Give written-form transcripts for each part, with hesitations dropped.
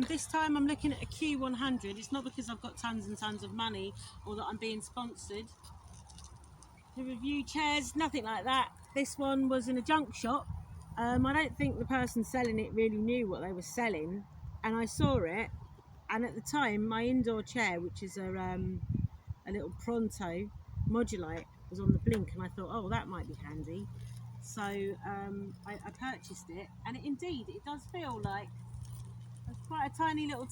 This time I'm looking at a Q100. It's not because I've got tons and tons of money or that I'm being sponsored to review chairs, nothing like that. This one was in a junk shop. I don't think the person selling it really knew what they were selling, and I saw it, and at the time my indoor chair, which is a little Pronto Modulite, was on the blink, and I thought, oh, that might be handy. So I purchased it, and indeed it does feel like it's quite a tiny little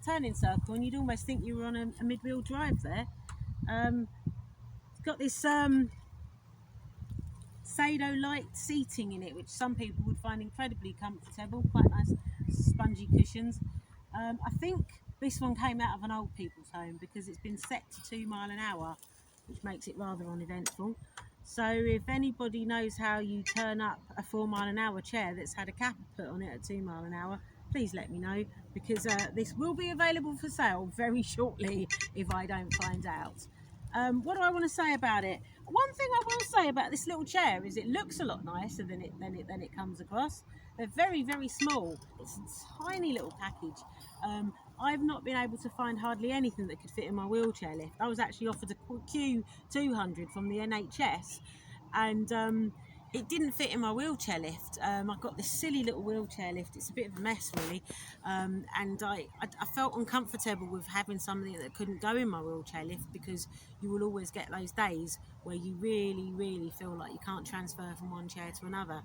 turning circle, and you'd almost think you were on a mid-wheel drive there. It's got this Sado light seating in it, which some people would find incredibly comfortable, quite nice spongy cushions. I think this one came out of an old people's home because it's been set to 2 miles an hour, which makes it rather uneventful. So if anybody knows how you turn up a 4 mile an hour chair that's had a cap put on it at 2 miles an hour, please let me know, because this will be available for sale very shortly if I don't find out. What do I want to say about it? One thing I will say about this little chair is it looks a lot nicer than it comes across. They're very, very small. It's a tiny little package. I've not been able to find hardly anything that could fit in my wheelchair lift. I was actually offered a Q200 from the NHS, and it didn't fit in my wheelchair lift. I got this silly little wheelchair lift. It's a bit of a mess, really, and I felt uncomfortable with having something that couldn't go in my wheelchair lift, because you will always get those days where you really, really feel like you can't transfer from one chair to another.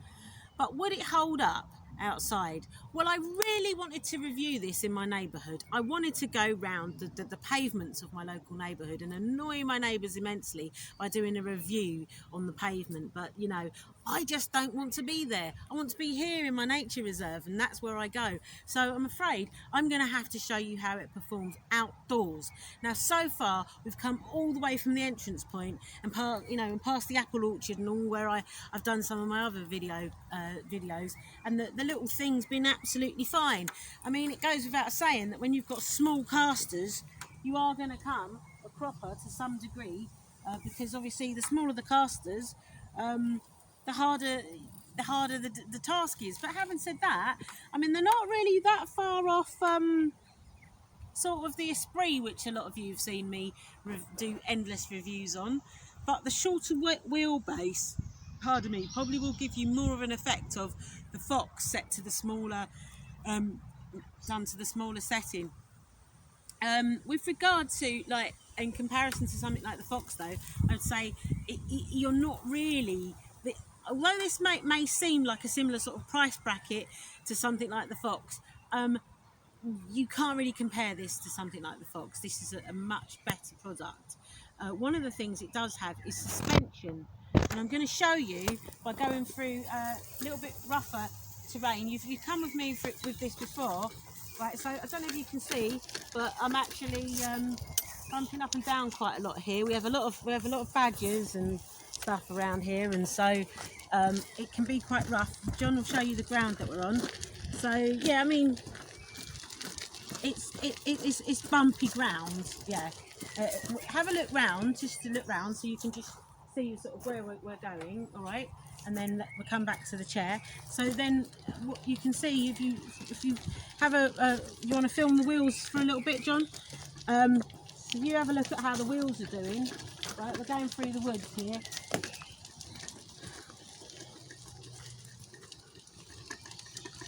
But would it hold up outside? Well, I really wanted to review this in my neighbourhood. I wanted to go round the pavements of my local neighbourhood and annoy my neighbours immensely by doing a review on the pavement. But, you know, I just don't want to be there. I want to be here in my nature reserve, and that's where I go. So I'm afraid I'm going to have to show you how it performs outdoors. Now, so far, we've come all the way from the entrance point and past the apple orchard and all where I've done some of my other videos, and the little thing's been absolutely fine. I mean, it goes without saying that when you've got small casters, you are going to come a cropper to some degree, because obviously the smaller the casters, the harder the task is. But having said that, I mean, they're not really that far off sort of the Esprit, which a lot of you have seen me do endless reviews on. But the shorter wheelbase, pardon me, probably will give you more of an effect of the Fox set to the smaller, done to the smaller setting. With regard to, like, in comparison to something like the Fox, though, I would say you're not really, although this may seem like a similar sort of price bracket to something like the Fox, you can't really compare this to something like the Fox. This is a much better product. One of the things it does have is suspension, and I'm going to show you by going through a little bit rougher terrain. You've come with me with this before, right? So I don't know if you can see, but I'm actually bumping up and down quite a lot here. We have a lot of badgers and stuff around here, and so it can be quite rough. John will show you the ground that we're on. So yeah, I mean, it's bumpy ground. Yeah. Have a look round, just to look round, so you can just see sort of where we're going. All right, and then we'll come back to the chair. So then what you can see, if you have you want to film the wheels for a little bit, John. So if you have a look at how the wheels are doing. Right, we're going through the woods here.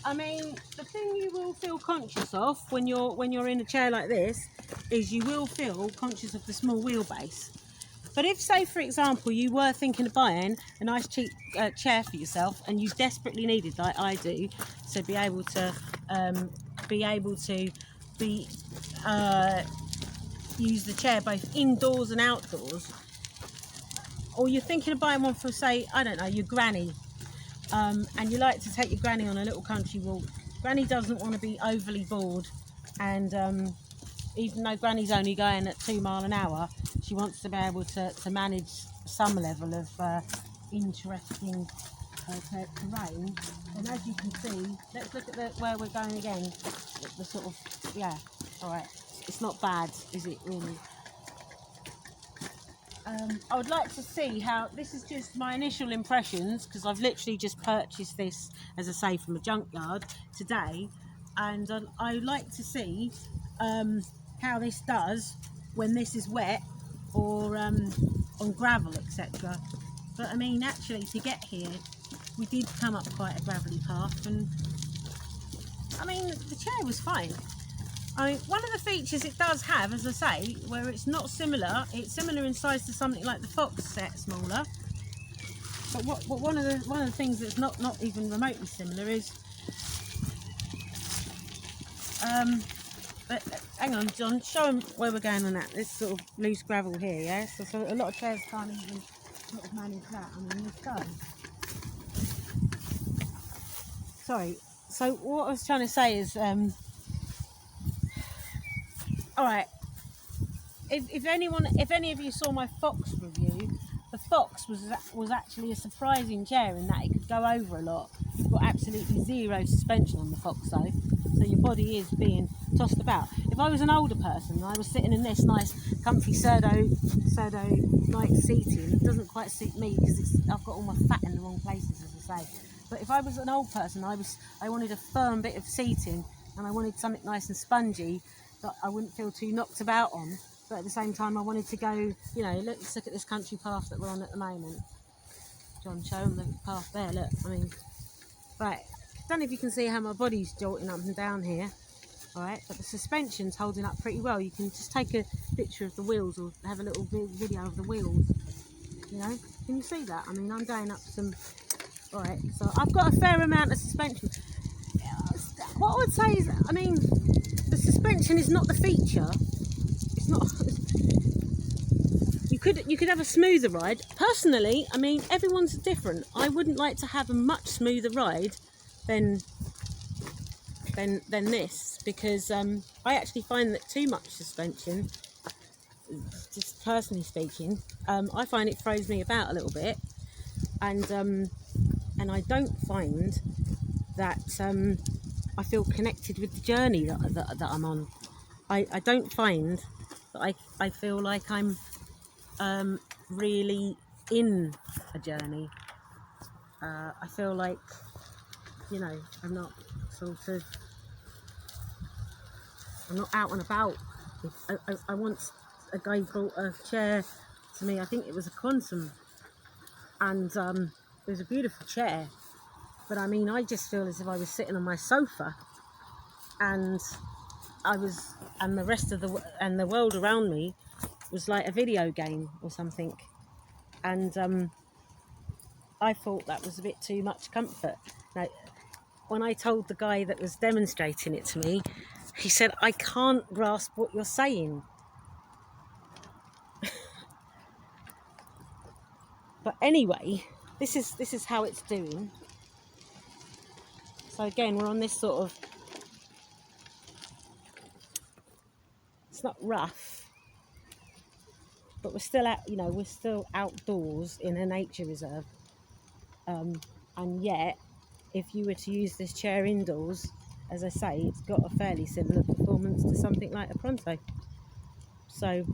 I mean, the thing you will feel conscious of when you're in a chair like this is you will feel conscious of the small wheelbase. But if, say, for example, you were thinking of buying a nice cheap chair for yourself, and you desperately needed, like I do, to be able to use the chair both indoors and outdoors, or you're thinking of buying one for, say, I don't know, your granny, and you like to take your granny on a little country walk. Granny doesn't want to be overly bored, and even though Granny's only going at 2 miles an hour, she wants to be able to manage some level of interesting terrain. And as you can see, let's look at where we're going again. The sort of, yeah, all right. It's not bad, is it, really? I would like to see how, this is just my initial impressions, because I've literally just purchased this, as I say, from a junkyard today. and I like to see how this does when this is wet or on gravel, etc. But I mean, actually, to get here, we did come up quite a gravelly path, and I mean, the chair was fine. I mean, one of the features it does have, as I say, where it's not similar, it's similar in size to something like the Fox set, smaller. But one of the things that's not even remotely similar is, but hang on, John, show them where we're going on that. This sort of loose gravel here, yeah. So a lot of chairs can't even sort of manage that. I mean, let's go. Sorry. So what I was trying to say is, all right. If any of you saw my Fox review, the Fox was actually a surprising chair in that it could go over a lot. You've got absolutely zero suspension on the Fox though, so your body is being tossed about. If I was an older person and I was sitting in this nice comfy Pseudo-like seating, it doesn't quite suit me because I've got all my fat in the wrong places, as I say. But if I was an old person, I wanted a firm bit of seating and I wanted something nice and spongy that I wouldn't feel too knocked about on. But at the same time, I wanted to go, you know, let's look at this country path that we're on at the moment. John, show them the path there, look. I mean, right. I don't know if you can see how my body's jolting up and down here. All right, but the suspension's holding up pretty well. You can just take a picture of the wheels or have a little video of the wheels. You know, can you see that? I mean, I'm going up some... All right, so I've got a fair amount of suspension. What I would say is, I mean, the suspension is not the feature. It's not. You could have a smoother ride. Personally, I mean, everyone's different. I wouldn't like to have a much smoother ride than this, because I actually find that too much suspension, just personally speaking, I find it throws me about a little bit, and I don't find that I feel connected with the journey that I'm on. I don't find that I feel like I'm really in a journey. I feel like, you know, I'm not out and about. I once, a guy brought a chair to me, I think it was a Quantum, and it was a beautiful chair, but I mean, I just feel as if I was sitting on my sofa, and the rest of the world around me was like a video game or something, and I thought that was a bit too much comfort. Now, when I told the guy that was demonstrating it to me, he said, I can't grasp what you're saying. But anyway, this is how it's doing. So again, we're on this sort of, it's not rough, but we're still out, you know, we're still outdoors in a nature reserve. And yet, if you were to use this chair indoors, as I say, it's got a fairly similar performance to something like a Pronto. So,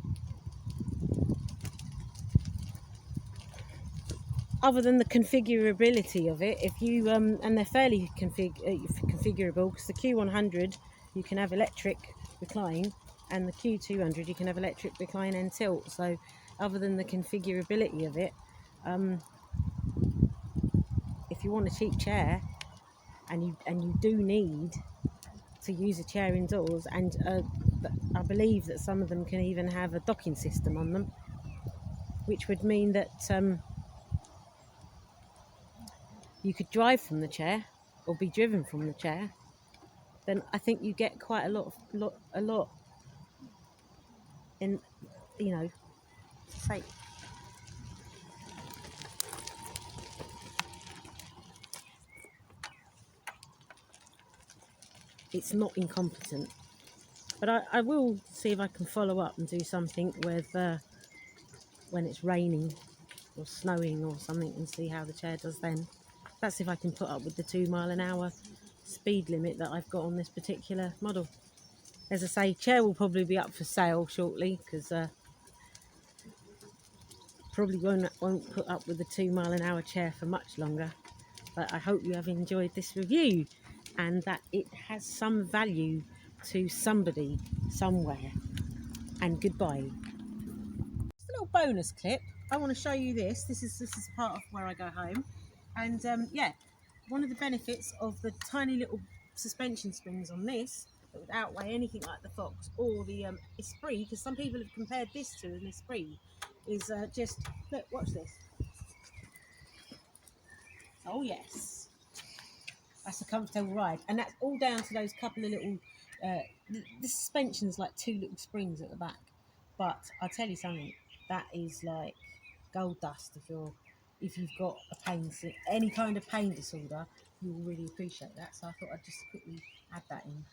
other than the configurability of it, if you and they're fairly configurable, because the Q100 you can have electric recline, and the Q200 you can have electric recline and tilt. So, other than the configurability of it, if you want a cheap chair, and you do need to use a chair indoors, and I believe that some of them can even have a docking system on them, which would mean that you could drive from the chair or be driven from the chair, then I think you get quite a lot in, you know, say. It's not incompetent, but I will see if I can follow up and do something with when it's raining or snowing or something, and see how the chair does then. That's if I can put up with the 2 mile an hour speed limit that I've got on this particular model. As I say, chair will probably be up for sale shortly, because probably won't put up with the 2 mile an hour chair for much longer. But I hope you have enjoyed this review. and that it has some value to somebody somewhere. And goodbye. Just a little bonus clip. I want to show you this. This is part of where I go home, and yeah, one of the benefits of the tiny little suspension springs on this that would outweigh anything like the Fox or the Esprit, because some people have compared this to an Esprit, is just look. Watch this. Oh yes, that's a comfortable ride, and that's all down to those couple of little. The suspension's like two little springs at the back, but I tell you something, that is like gold dust if you've got any kind of pain disorder. You will really appreciate that. So I thought I'd just quickly add that in.